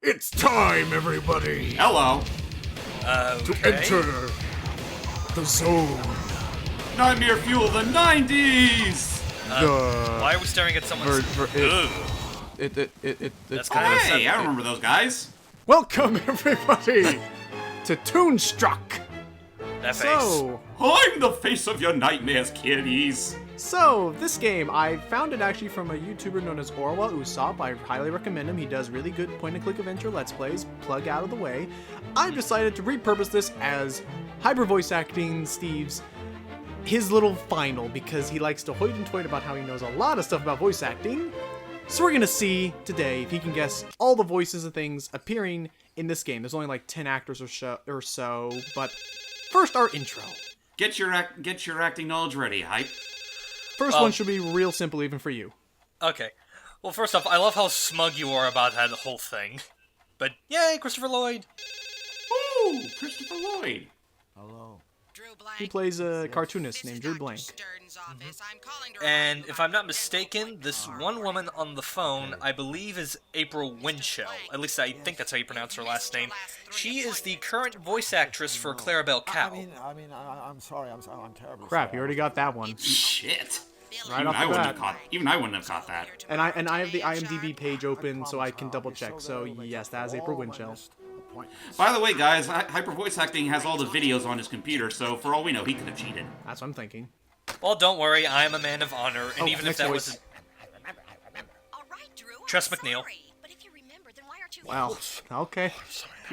It's time, everybody, Hello. to enter the zone. Nightmare Fuel, the 90s! Why are we staring at someone's... That's kind of Hey, I remember those guys. Welcome, everybody, to Toonstruck. that face. So, I'm the face of your nightmares, kiddies. this game, I found it actually from a YouTuber known as Orwa Usopp. I highly recommend him. He does really good point-and-click adventure Let's Plays. Plug out of the way. I've decided to repurpose this as hyper voice acting Steve's his little final, because he likes to hoit and toit about how he knows a lot of stuff about voice acting. So we're gonna see today if he can guess all the voices of things appearing in this game. There's only like 10 actors or so, but first our intro. Get your acting knowledge ready, hype. First one should be real simple even for you. Okay. Well, first off, I love how smug you are about that whole thing. But, yay, Christopher Lloyd! Ooh, Christopher Lloyd. Hello. He plays a cartoonist named Drew Blank. And if I'm not mistaken, this one woman on the phone, I believe, is April Winchell. At least I think that's how you pronounce her last name. She is the current voice actress for Clarabelle Cow. I'm sorry. I'm terribly Crap, sorry. you already got that one. Shit. Right Even off I the wouldn't bat. have caught. Even I wouldn't have caught that. And I have the IMDb page open so I can double check. So yes, that is April Winchell. By the way, guys, Hyper Voice Acting has all the videos on his computer, so for all we know, he could have cheated. That's what I'm thinking. Well, don't worry, I am a man of honor, and even if next that voice. was... Tress McNeil. Wow. Okay.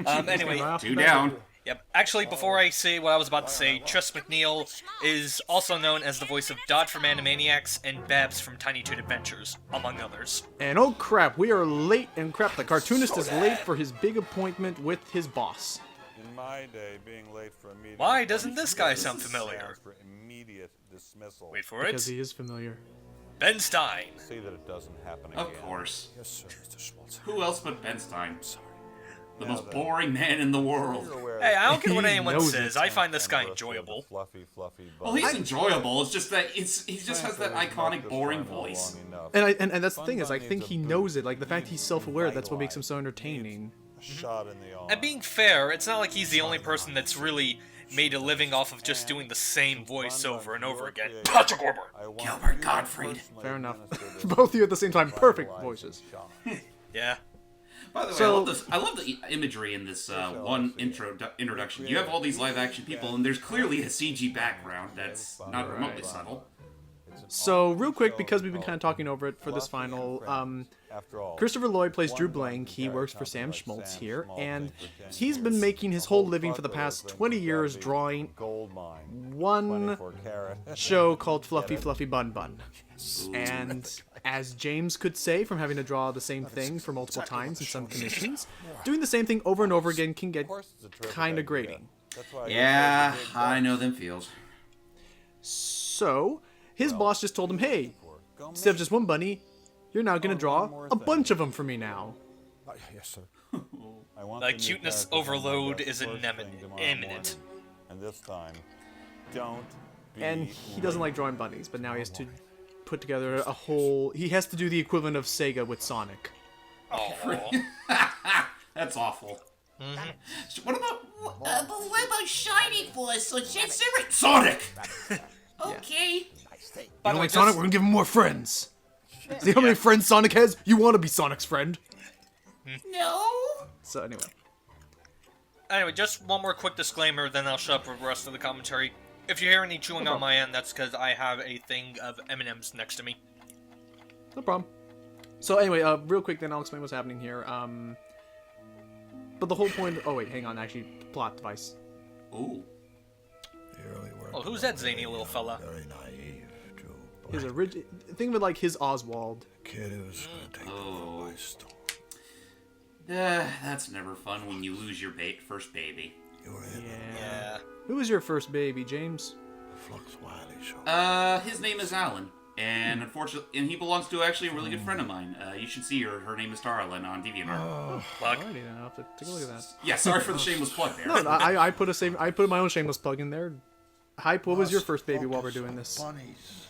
Anyway, Right off the Two bat. down. Yep. Actually, before I say what I was about to say, Tress McNeil is also known as the voice of Dot from Animaniacs and Babs from Tiny Toon Adventures, among others. And oh crap, we are late, and crap, the cartoonist is late for his big appointment with his boss. In my day, being late for a meeting. Why doesn't this guy sound familiar? For immediate dismissal. Wait for Because it. he is familiar. Ben Stein. See that it doesn't happen again. Of course. Yes, sir, Mr. Schmaltz. Who else but Ben Stein? Sorry. The most boring man in the world. Hey, I don't care what He anyone knows says. it. I find this guy enjoyable. Fluffy Well, he's enjoyable. It's just that he just has that iconic boring voice. And that's the thing is, I think he knows it. Like the fact he's self-aware, that's what makes him so entertaining. Shot in the arm. And being fair, it's not like he's the only person that's really made a living off of just doing the same voice over and over again. Patrick Orber! Gilbert Gottfried. Fair enough. Both of you at the same time, perfect voices. Yeah. By the way, So- I love the imagery in this one introduction. You have all these live action people, and there's clearly a CG background that's not remotely subtle. So real quick, because we've been kind of talking over it for this final, After all, Christopher Lloyd plays Drew Blank. He works for Sam Schmaltz here, and he's been making his whole living for the past 20 years drawing gold mine. one 24 karat. show called Fluffy Fluffy Bun Bun. And as James could say from having to draw the same thing for multiple times in some commissions, doing the same thing over and over again can get kind of grating. That's why Yeah, I know them feels. So, his boss just told him, hey, instead of just one bunny, you're now going to draw a bunch of them for me now. Yes, sir. I want The the new cuteness characters on my overload desk is first thing tomorrow imminent. morning. And this time, don't be And he doesn't like drawing bunnies, but now he has to put together a whole... He has to do the equivalent of Sega with Sonic. Oh. That's awful. What about Shiny Force, so Jetsir. Sonic? Okay. You don't like Sonic? We're going to give him more friends. See how many friends Sonic has? You want to be Sonic's friend. No. So anyway. Anyway, just one more quick disclaimer, then I'll shut up for the rest of the commentary. If you hear any chewing on my end, that's because I have a thing of M&M's next to me. No problem. So anyway, real quick, then I'll explain what's happening here. But the whole point... Oh, wait, hang on. Actually, plot device. Ooh. The early work Well, who's that zany little fella? very naive, Drew. His original... Think of it like his Oswald. Kid who's gonna take the world by storm. That's never fun when you lose your first baby. You were in Yeah. Who was your first baby, James? the Flux Wiley show. His name is Alan, and unfortunately, he belongs to actually a really good friend of mine. You should see her. Her name is Darlin on DeviantArt. Plug. Alrighty, then I'll have to take a look at that. Yeah, sorry for the shameless plug there. No, I put my own shameless plug in there. Hype, what was your first baby while we're doing this? Bunnies.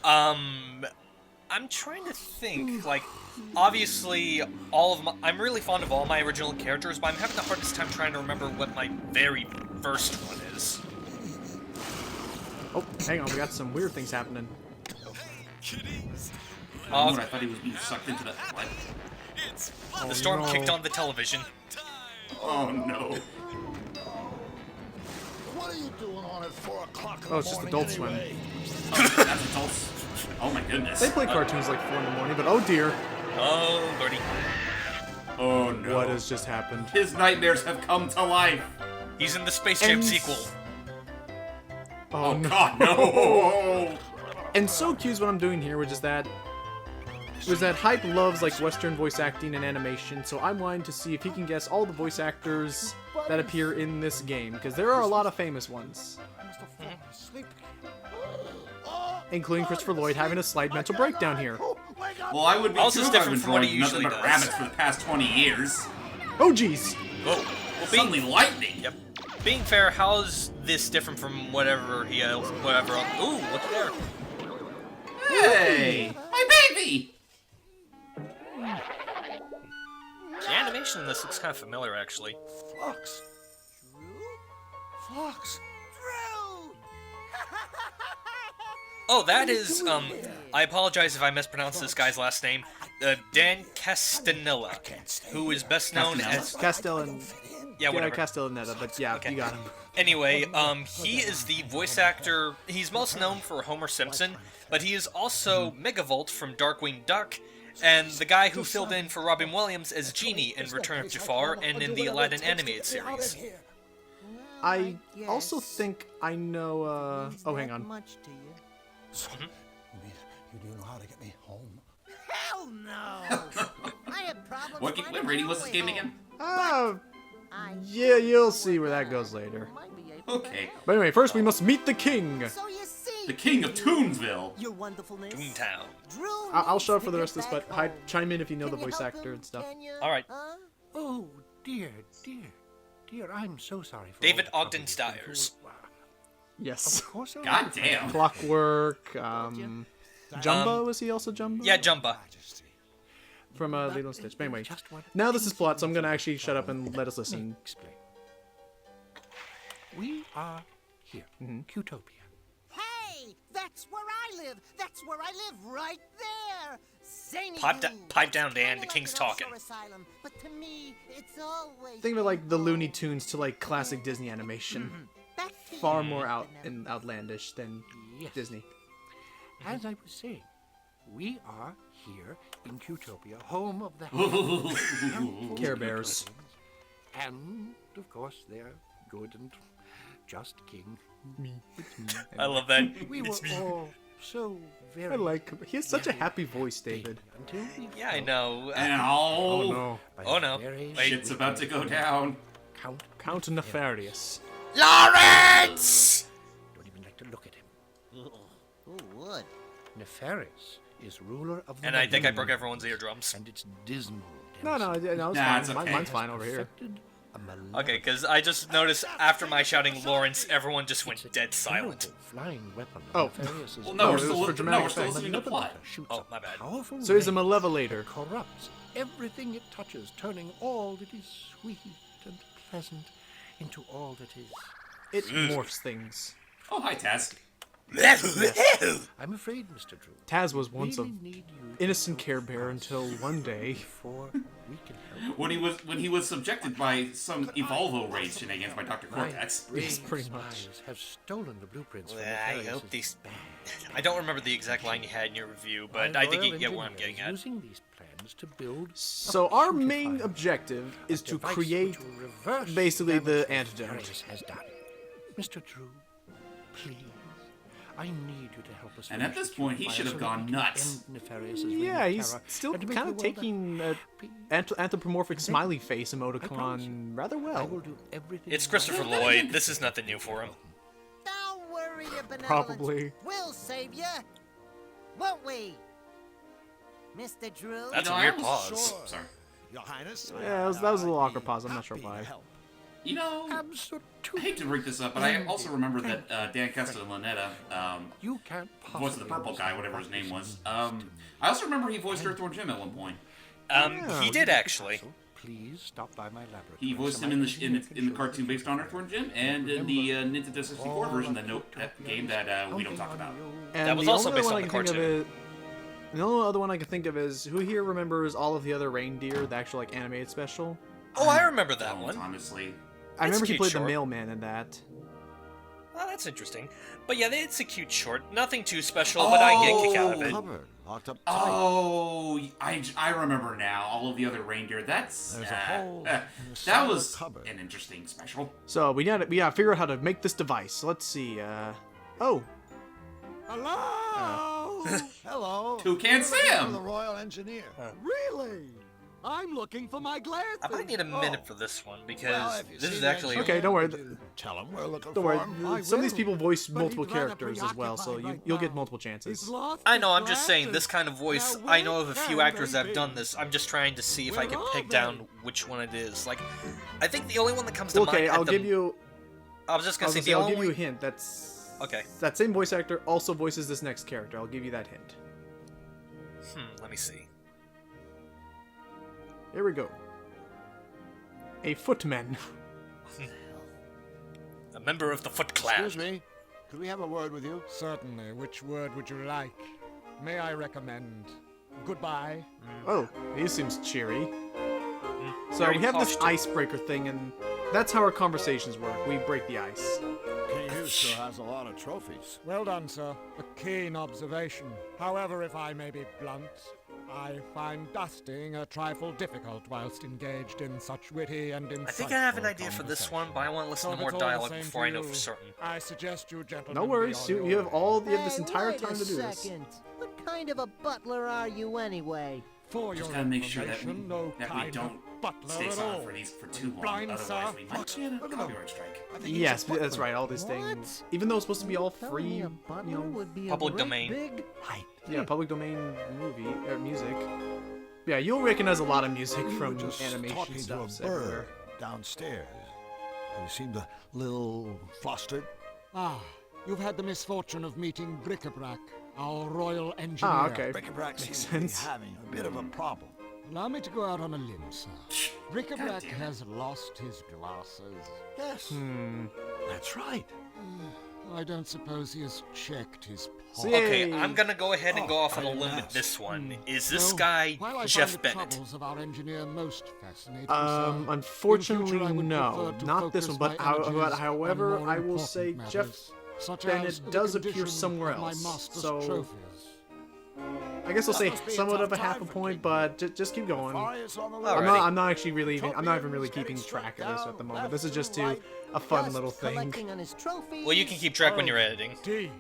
I'm trying to think, like, obviously, I'm really fond of all my original characters, but I'm having the hardest time trying to remember what my very first one is. Oh, hang on, we got some weird things happening. I thought he was being sucked into the... What? The storm no. kicked on the television. Oh, no. What are you doing on at 4 o'clock Oh, it's just Adult Swim. Oh, that's adults. Oh, my goodness. They play cartoons like 4 in the morning, but oh dear. Oh, lordy. Oh, no. What has just happened? His nightmares have come to life. He's in the Space Jam And- sequel. Oh, no. God, no. And so cues what I'm doing here, which is that Hype loves like Western voice acting and animation, so I'm wanting to see if he can guess all the voice actors that appear in this game, because there are a lot of famous ones, including Christopher Lloyd having a slight mental breakdown here. Well, I would be Also too if I've different been from what he drawing nothing usually but does. rabbits for the past 20 years. Oh jeez. Oh, well, Suddenly lightning. Yep. Being fair, how's this different from whatever he else, whatever else? Ooh, look there. Hey, my baby. The animation in this looks kind of familiar, actually. Fox. Fox. Oh, that is, I apologize if I mispronounced this guy's last name. Dan Castanella, who is best known as... Yeah, whatever. Castellaneta, but yeah, you got him. Anyway, he is the voice actor. He's most known for Homer Simpson, but he is also Megavolt from Darkwing Duck, and the guy who filled in for Robin Williams as Genie in Return of Jafar and in the Aladdin animated series. I also think I know, oh, hang on. Son, you do know how to get me home. Hell no! I have problems. What rating was this game again? Yeah, you'll see where that goes later. Okay. But anyway, first we must meet the king. So you see, The king of Toonsville. your wonderfulness. Toontown. Drew I'll needs shut up to for the get rest of this, back but home. chime in if you know the Can you voice help actor him? and stuff. Can you? All right. Huh? Oh, dear, I'm so sorry for David all the Ogden trouble you've been Stiers. through. Yes. Of course I'll God do. damn. Clockwork, Jumbo, was he also Jumbo? Yeah, Jumba. From Lilo and Stitch. But anyway, Just one now this is thing plot, so I'm gonna you actually shut up and let us listen. Explain. We are here, Qtopia. Hey, that's where I live. That's where I live, right there. Zany Pipe down, Dan. The king's talking. Asylum, but to me, it's always Think of it like the Looney Tunes to like classic Disney animation. back to Far you, more Vanilla. outlandish than Yes. Disney. As I was saying, we are here in Qtopia, home of the handful Care of Bears. legends, and of course their good and just king. I love that. We were all so very. I like he has such a happy voice, David. Until we Yeah, I know. And Oh no. by Oh, no. very Wait. Shit's about to go down. Count. Count Nefarious. Lawrence! Don't even like to look at him. Who would? Nefarious is ruler of the. And I think I Nibelungen, broke everyone's eardrums. And it's dismal. No, no, it's Nah, fine. it's okay. Mine's fine over here. Perfected a malevolent- Okay, because I just noticed after my shouting Lawrence, everyone just It's went a dead silent. terrible flying weapon. Oh. Nefarious is Well, no, Oh, we're it was still for dramatic effect. listening to plot. Shoots Oh, a my bad. powerful So he's a ray malevolator. that corrupts everything it touches, turning all that is sweet and pleasant into all that is. It morphs things. Oh, hi, Taz. I'm afraid, Mr. Drew. Taz was once a really need you innocent to Care help Bear us until one day. before we can help. When he was subjected by some Evolvo raid shenanigans by Dr. Cortex. Yes, Brave pretty much. spies have stolen the blueprints from Well, I Nefarious' hope these- bag. I don't remember the exact line you had in your review, but My I think you loyal get what I'm getting engineer at. is using these plans to build a So our purifier, main objective is a to device create which will reverse basically damage the that antidote. Nefarious has done. Mr. Drew, please, I need you to help us. And at finish this the point, he purifier should have so that gone we can nuts. end Nefarious's reign Yeah, of he's terror still and to make kind the of world taking happy. anthropomorphic smiley face promise emoticon rather I will well. do everything. It's in my Christopher power. Lloyd. This is nothing new for him. Don't worry, your benevolence. Probably. We'll save you, won't we, Mr. Drew? That's You know, a I weird almost- pause. Sorry. Your Highness. Yeah, that was a little awkward pause. I'm not sure why. You know, Absolutely. I hate to bring this up, but I also remember that Dan Castellaneta, You can't voice of the purple guy, whatever his name was. I also remember he voiced Earthworm Jim at one point. He did actually. Please stop by my laboratory. He voiced him in the cartoon based on Earthworm Jim, and in the Nintendo 64 version, that game that we don't talk about. And That was the also only based one on I the can think of cartoon. the only other one I can think of is, who here remembers all of the other reindeer, the actual like animated special? Oh, I remember that Don't, one. honestly. I remember he cute played short. the mailman in that. Oh, that's interesting. But yeah, it's a cute short. Nothing too special, but I get a kick out of it. Cupboard, locked up tight. Oh, I remember now. All of the other reindeer. That's There's a hole in the that side of the was cupboard. an interesting special. So we gotta figure out how to make this device. So let's see. Oh, Hello! Hello! Toucan Sam! The Royal Engineer. Really? I'm looking for my glasses. I might need a minute for this one, because Well, if you this see is the actually... Okay, don't worry. Tell him we're looking don't for worry. him. I Some of these will, people voice but multiple he's rather characters as well, so preoccupied you'll right get now. multiple He's chances. lost I his know, I'm just saying, glasses. this kind of voice, Now, I know of a where few can actors they that have done be? this. I'm just trying to see if I Where can are pick they? down which one it is. Like, I think the only one that comes to Okay, mind... at I'll the- give you. I was just I gonna was say, gonna the say, I'll only... give you a hint. That's Okay. that same voice actor also voices this next character. I'll give you that hint. Let me see. Here we go. A footman. A member of the Foot Clan. Excuse me. Could we have a word with you? Certainly. Which word would you like? May I recommend goodbye? Oh, he seems cheery. So Very we have this cautious. icebreaker thing, and that's how our conversations work. We break the ice. King Hughes still has a lot of trophies. Well done, sir. A keen observation. However, if I may be blunt, I find dusting a trifle difficult whilst engaged in such witty and insightful I think I have an idea for this one, but I want to listen So to if more it's all the dialogue same before to I know you, for certain. I suggest you gentlemen No be worries. on You your have way. this entire wait time a to do this. second. What kind of a butler are you anyway? For Just your gotta make sure that information, no we kind don't of butler stay at silent all. for these for too long. Blind, Otherwise, sir. we might get a Look at him. copyright strike. I think he's Yes, a butler. that's right. All these things, even though it's supposed to be all free, A you butler know, would be public a great domain. Big... yeah, public domain movie or music. Yeah, you'll recognize a lot of music We from were just animation talking stuff to a bird everywhere. downstairs. He seemed a little flustered. Ah, you've had the misfortune of meeting Bric-a-Brac, our royal engineer. Ah, okay. Bric-a-brac Makes seems to be sense. having a bit of a problem. Allow me to go out on a limb, sir. Bric-a-Brac damn it. has lost his glasses. Yes, that's right. I don't suppose he has checked his See, pocket. Okay, Hey. I'm gonna go ahead and go off on a I didn't limb with ask. this one. Is this No, guy while I Jeff find the Bennett? troubles of our engineer most fascinating, sir, in future Unfortunately, I would no, prefer to not this focus one. But my energies however, on more I will important say matters, Jeff such Bennett as the does appear condition somewhere of my else, master's so- trophies. I guess I'll That say must be a somewhat tough of a half a time for point, King. but just keep going. Farius on the Alrighty. road. I'm not actually really even. I'm not even really Trophies keeping getting track of this struck at the down moment. This is left just and to right. a fun Just little thing. collecting on his trophies. Well, you can keep track when you're editing. Indeed.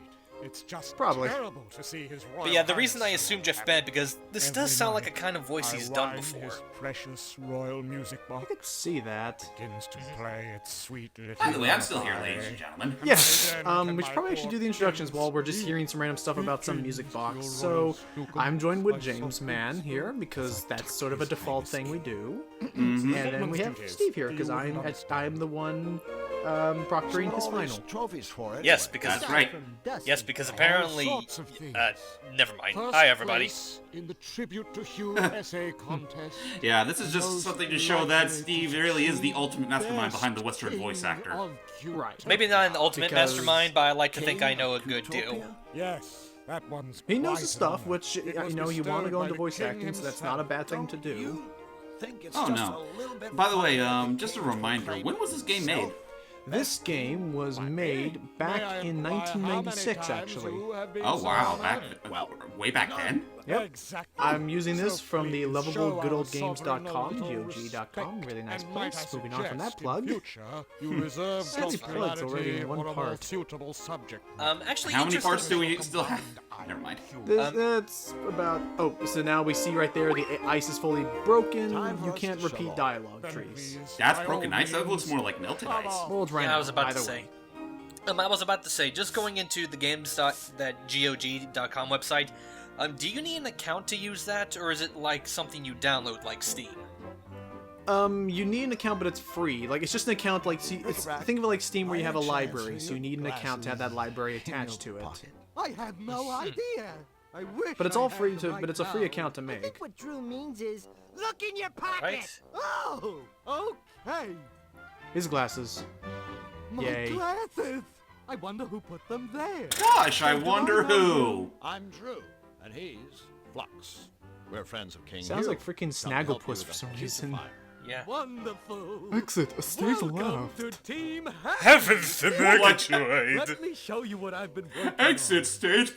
It's just Probably. terrible to see his royal But yeah, the reason I highness assume so Jeff happy. Bennett, because this Every does sound like a night, kind of voice I he's done wind before. His precious royal music I box could see that. begins to play its sweet little. By the way, I'm still here, lullaby. ladies and gentlemen. Yes. Again, We should my probably actually poor do the introductions kings, while we're just you hearing some random stuff about some kings, music box. your So royal skookum, I'm joined with my James soul Man please. here because that's sort of a default thing we do. Mm-hmm. And then we have Demonstrative. Steve here because You wouldn't I'm understand. the one What's proctoring with his all these final. trophies for it. Yes, because That's right. yes, because apparently, All sorts of things. never mind. First Hi everybody. place in the tribute to Hugh essay contest. Yeah, this is just Most something to show that likely Steve to really is the achieve ultimate mastermind best behind the Western voice king actor. of Right. Maybe not an ultimate Because- mastermind, but I like to think King I know a of good deal. Utopia? Yes, that one's He knows quite his stuff, an honor. which It was you know you want to bestowed go by into the voice king acting, so that's not a himself. bad thing to Don't do. you think it's Oh just no. a little bit By the way, funny that just a King reminder, proclaimed when was this game made? himself This game was made May I back in inquire how many 1996, times actually. you have been Oh so wow, honored? way back then? Yep. Exactly. I'm using this So from the please lovable show our goodoldgames.com, sovereign a little GOG.com, respect, really nice and might place. I Moving on from that suggest in plug. future you reserve So many plugs already popularity in one for a more part. suitable subject. Actually, How many interesting- parts do we still have? Never mind. That's about. Oh, so now we see right there the ice is fully broken. Time for You us can't to repeat shove dialogue Then trees. please, That's by broken all ice? That looks means, more like melted come ice. on. Well, it's right Yeah, now, I was about either to say. way. I was about to say, just going into the that GOG.com website, do you need an account to use that, or is it like something you download like Steam? You need an account, but it's free. Like, it's just an account, like, see, think of it like Steam where you have a library, so you need an account to have that library attached to it. I had no idea. I wish. But it's I all had free them to, but it's a free now. account to I make. think what Drew means is, look in your pocket. Right? Oh, okay. His glasses. My Yay. glasses. I wonder who put them there. Gosh, I wonder who. I'm Drew, and he's Flux. We're friends of King Sounds Hugh. like freaking Come help you Snagglepuss with for a some reason. crucifier. Yeah. Wonderful. Exit, a stage Welcome left. to Team Heavens to Let me show you what I've been working Exit stage.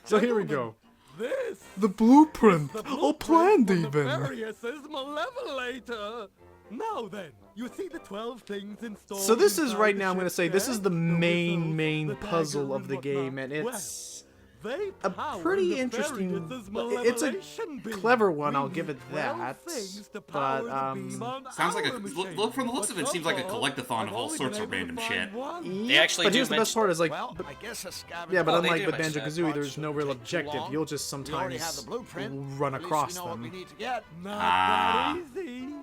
So here we go. on. This. The blueprint. The All blueprint planned for even. Nefarious's Malevolator. Now then, you see the 12 things installed. So this is inside right the now, I'm gonna ship say, this there? is the whistle, main the puzzle dagger, of the and game, whatnot. and it's They a power pretty interesting, Nefarious's it's a malevolation beam. clever one, We I'll give need it 12 that, things to but, power the beam on Sounds like our a machine. look from the looks of it. But Seems like a so far, collectathon I've of all only sorts been of able to random find shit. one. They actually but do here's the best mention- part is like, Well, but- I guess a scavenger. yeah, but Oh, unlike they with do mention Banjo-Kazooie, that. there's no real Shouldn't take too objective. long. You'll just We already have sometimes the blueprint. run At least across we know what we them. need to get. Not Ah. that easy.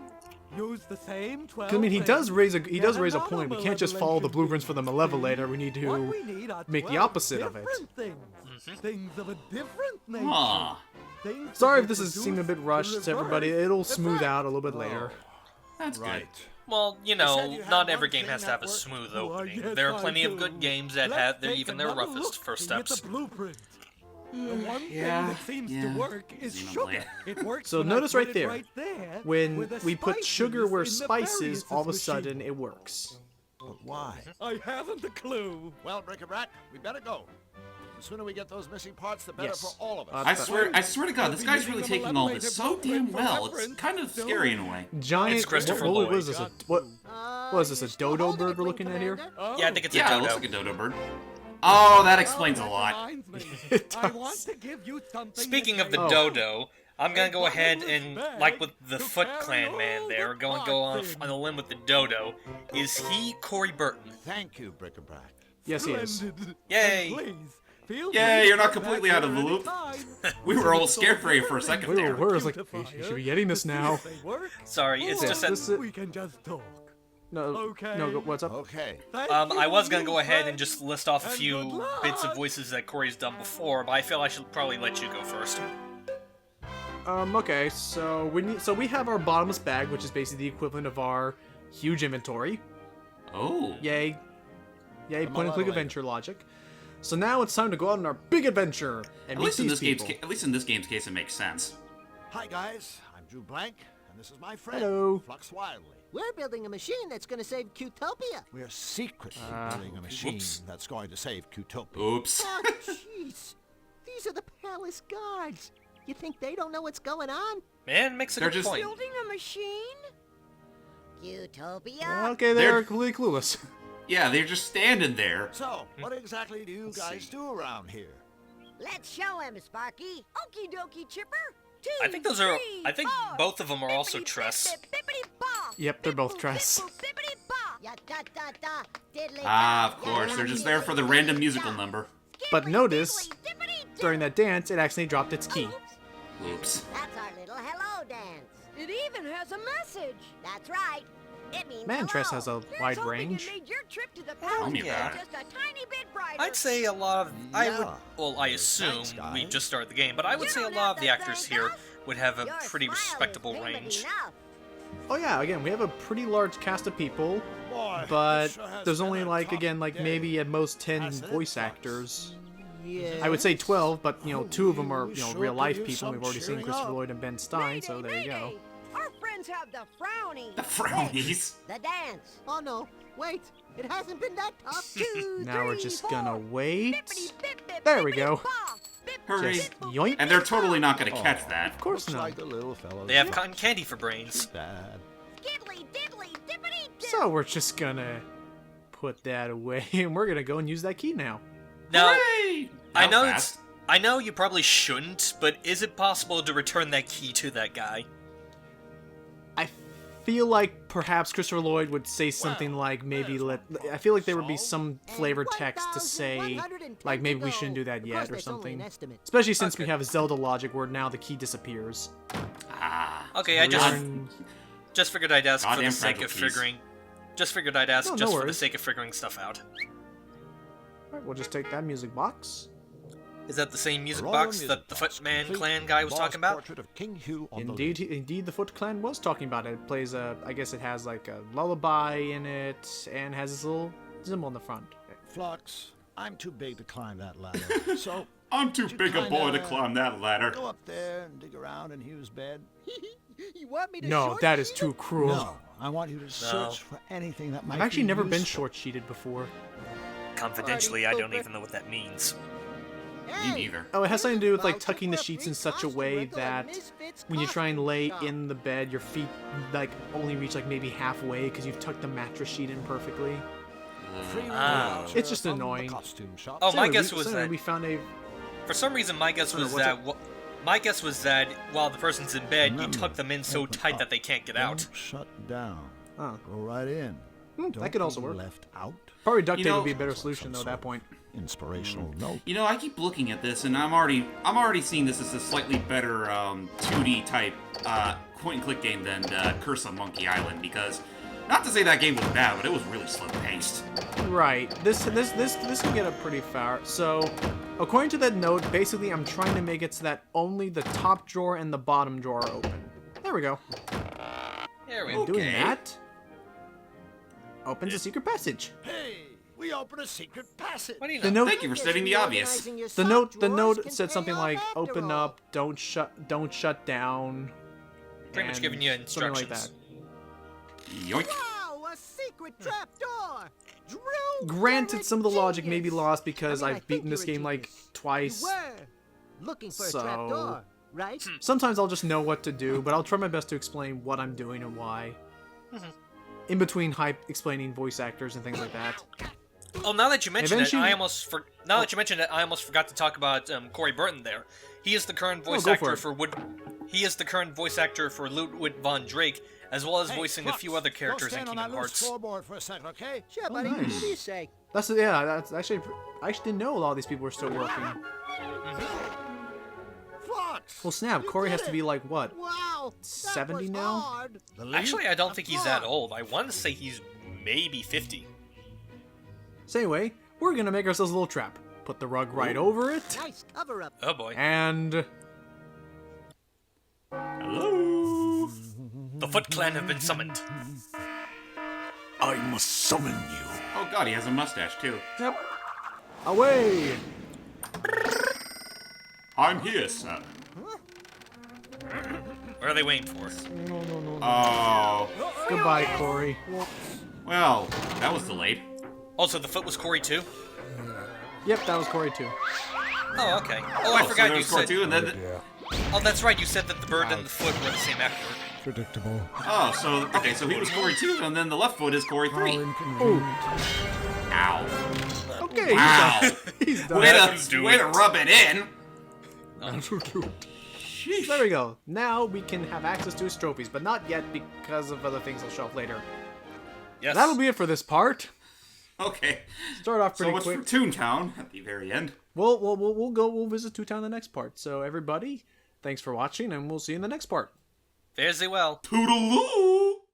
Use the same 12 I mean, he does raise a another point. We can't just follow the blueprints for the Malevolator. We need What to we need are make the 12 opposite of it. different Things. Things of a different nature. Huh. Things that Sorry if will this is produce seeming a bit the rushed to everybody. reverse It'll smooth effect. out a little bit later. That's Right. Well, you said know, you had not one every game thing has to that have a worked. smooth Why, opening. yes, There are I plenty of do. good games that Let's have take even their another roughest look first at steps. the blueprint. The one Yeah, thing that seems yeah. to work is Xenoblade. sugar. It works So when I notice put right it there, right there When with the we put sugar spices where in spice is, Nefarious' all of a machine. sudden it works. But why? I haven't a clue. Well, Brick-a-Brack, we better go. The sooner we get those missing parts, the better Yes. for all of us. Uh, I swear to God, this guy's really taking all this so damn well. It's kind of scary in a way. Giant. It's Christopher what Lloyd. is this? What is this? A dodo bird we're looking at here? Yeah, I think it's a Yeah, it dodo. looks like a dodo bird. Oh, that explains a that lot. reminds me. It I does. want to give you something Speaking to of the take dodo, I'm gonna go ahead and, bag like with the to Foot carry Clan man all there, the go parts on in. a limb with the dodo. Is he Corey Burton? Thank you, Brick-a-Brack. Yes, he is. Splendid. Yay. And please, feel Yay, free you're to not come completely back out of the here loop. anytime. We were all scared for you for a second We there. were like, we should be getting this now. If they work, Sorry, it's or just This that is- we can just talk. No, Okay. no. What's up? Okay. Thank I you, was gonna you go ahead and friends. just list off a and few good bits of luck. voices that Corey's done before, but I feel I should probably let you go first. Okay, so we have our bottomless bag, which is basically the equivalent of our huge inventory. Oh. Yay, point and click Malevolator. adventure logic. So now it's time to go out on our big adventure and At meet least in these this game's people. at least in this game's case, it makes sense. Hi, guys. I'm Drew Blank, and this is my friend, Hello. Flux Wildly. We're building a machine that's going to save Qtopia. We're secretly building a machine whoops. that's going to save Qtopia. Oops. Oh, jeez. These are the palace guards. You think they don't know what's going on? Man, makes a They're good just- point. Building a machine? Qtopia? Okay, They're- they're completely clueless. Yeah, they're just standing there. So, what exactly do you guys do around here? Let's show him, Sparky. Okie dokie, Chipper. I think those are. I think both of them are also Tress. Yep, they're both Tress. Ah, of course, they're just there for the random musical number. But notice, during that dance, it accidentally dropped its key. Oops. That's our little hello dance. It even has a message. That's right. It means Man, Tress hello. has a Here's wide hoping range. It made your trip to the Tell palace me about it. just a tiny bit brighter. I'd say a lot of. I would. Yeah. Well, I assume Thanks, guys. we just started the game, but I would You say a don't lot have of the to actors thank here us. would have a Your pretty smile is respectable payment range. enough. Oh yeah, again, we have a pretty large cast of people, Boy, but this sure has there's been only a like, tough again, like day. maybe at most 10 Hasn't it, voice Fox? actors. Yeah. I would say 12, but, you know, 2 of them are, We you know, sure real life could use people. some We've already seen cheering Christopher up. Lloyd and Ben Stein, so there you go. Our friends have the frownies. The frownies. The dance. Oh no, wait. It hasn't been that tough. 2, Now we're 3, just 4. gonna wait. Bippity, bip, bip, There we bippity, go. bop. Bip, Hurry. Just bip, yoink. And they're totally not gonna catch that. Of course Looks not. like the little fellow. They have cotton candy for brains. Bad. Skiddly, diddly, dippity, dip. So we're just gonna put that away, and we're gonna go and use that key now. Now, Hooray! I That know fast. I know you probably shouldn't, but is it possible to return that key to that guy? I feel like perhaps Christopher Lloyd would say something like maybe I feel like there would be some flavored text to say 1,110 like maybe to we go. shouldn't do that Of yet course, or that's only an something. estimate. Especially since we Okay. have Zelda logic where now the key disappears. Ah. Okay, I just figured I'd ask for Goddamn the sake of fragile keys. figuring. Just figured I'd ask No, no just for the worries. sake of figuring stuff out. Alright, we'll just take that music box. Is that the same music Royal box music that the box, Footman complete clan guy was boss talking about? portrait of King Hugh on the Indeed, lid. indeed, the Foot Clan was talking about it. It plays a, I guess it has like a lullaby in it, and has this little symbol in the front. Flux, I'm too big to climb that ladder, so I'm too you big a boy to kinda climb that ladder. go up there and dig around in Hugh's bed. You want me to No, short that is sheet too it? cruel. No, I want you to search for anything that might I've actually be never been useful. short-sheeted before. Confidentially, I don't even know what that means. Me neither. Oh, it has something to do with like Voucher tucking the for a sheets free in such a costume way rental at that Misfits when you try and Costume lay Shop. in the bed, your feet like only reach like maybe halfway because you've tucked the mattress sheet in perfectly. Free Ah. voucher It's just from the annoying. costume shop. Oh, my Anyway, guess we, was so anyway, that we found a. for some reason my guess Sorry, was what's that my guess was that while the person's in bed, you Remember, tuck them in so open tight up. that they can't get out. Don't shut down. Oh. Go right in. that Don't could also be work. left out. Probably duct You tape know- would be a better solution though at that point. Inspirational note. You know, I keep looking at this, and I'm already seeing this as a slightly better 2D type point-and-click game than Curse on Monkey Island. Because, not to say that game was bad, but it was really slow-paced. Right. This can get up pretty far. So, according to that note, basically I'm trying to make it so that only the top drawer and the bottom drawer are open. There we go. There we And go. doing that opens a secret passage. Hey, we open a secret passage. What do you know? The note, Thank you for stating the obvious. the note said something like "open up, don't shut down." Pretty much and giving you something like instructions. that. Yoink. Wow, a secret trap door. Drew Granted, Garrett some of the logic may be genius. lost because I mean, I I've beaten think this you're a game like genius. twice. You were looking for a trap So- door, right? Sometimes I'll just know what to do, but I'll try my best to explain what I'm doing and why. In between explaining voice actors and things like that. Oh, now that you mention it, Eventually- I almost forgot to talk about Corey Burton there. He is the current voice go actor for it. He is the current voice actor for Ludwig von Drake, as well as Hey, voicing a Flux, few other go characters in stand on Kingdom that loose Hearts. floorboard for a second, okay? Sure, buddy. nice. What do you say? That's I actually didn't know a lot of these people were still working. Flux! Well, snap, You Corey did has to it. be like what? Wow, that 70 was now? hard. The lead? Actually, I don't think he's that Come on. old. I want to say he's maybe 50. So anyway, we're gonna make ourselves a little trap. Put the rug right over it, Nice cover up. Oh boy. and Hello. The Foot Clan have been summoned. I must summon you. Oh god, he has a mustache too. yep, away. I'm here, sir. What are they waiting for? Oh. Goodbye, Corey. Well, that was delayed. Also, the Foot was Corey too? Yep, that was Corey too. Oh, okay. Oh, I so forgot there you was Core said... 2, and then... Oh, that's right, you said that the bird and the foot were the same actor. Predictable. Oh, so... Okay, so he was Corey 2, and then the left foot is Corey 3. Inconvenient. Ow. Okay, Wow. he's done. Way Let him do to it. rub it in. Sheesh. There we go. Now we can have access to his trophies, but not yet because of other things I'll show up later. Yes. That'll be it for this part. Okay. Start off So pretty what's quick. for Toontown at the very end? We'll visit Two Town in the next part. So everybody, thanks for watching, and we'll see you in the next part. Fares thee well. Toodaloo!